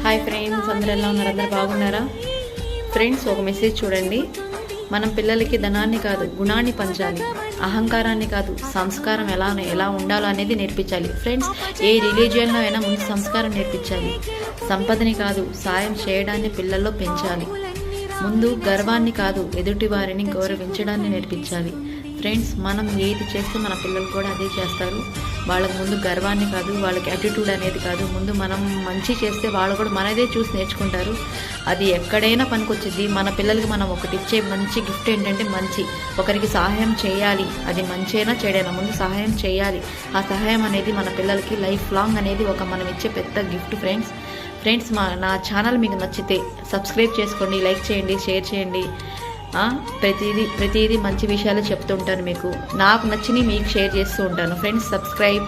Hi friends, అందరూ ఎలా ఉన్నారు? అందరు బాగున్నారా? ఫ్రెండ్స్, ఒక మెసేజ్ చూడండి. మనం పిల్లలకి ధనాన్ని కాదు గుణాన్ని పంచాలి, అహంకారాన్ని కాదు సంస్కారం ఎలా ఉండాలో అనేది నేర్పించాలి. ఫ్రెండ్స్, ఏ రిలీజియన్లో అయినా ముందు సంస్కారం నేర్పించాలి. సంపదని కాదు సాయం చేయడాన్ని పిల్లల్లో పెంచాలి. ముందు గర్వాన్ని కాదు ఎదుటి వారిని గౌరవించడాన్ని నేర్పించాలి. ఫ్రెండ్స్, మనం ఏది చేస్తే మన పిల్లలు కూడా అదే చేస్తారు. వాళ్ళకి ముందు గర్వాన్ని కాదు, వాళ్ళకి యాటిట్యూడ్ అనేది కాదు, ముందు మనం మంచి చేస్తే వాళ్ళు కూడా మనదే చూసి నేర్చుకుంటారు. అది ఎక్కడైనా పనికొచ్చింది. మన పిల్లలకి మనం ఒకటి ఇచ్చే మంచి గిఫ్ట్ ఏంటంటే మంచి, ఒకరికి సహాయం చేయాలి. అది మంచైనా చెడైనా ముందు సహాయం చేయాలి. ఆ సహాయం అనేది మన పిల్లలకి లైఫ్ లాంగ్ అనేది మనం ఇచ్చే పెద్ద గిఫ్ట్. ఫ్రెండ్స్, నా ఛానల్ మీకు నచ్చితే సబ్స్క్రైబ్ చేసుకోండి, లైక్ చేయండి, షేర్ చేయండి. ప్రతిదీ మంచి విషయాలు చెప్తూ ఉంటాను. మీకు నాకు నచ్చినవి మీకు షేర్ చేస్తూ ఉంటాను. Friends, subscribe.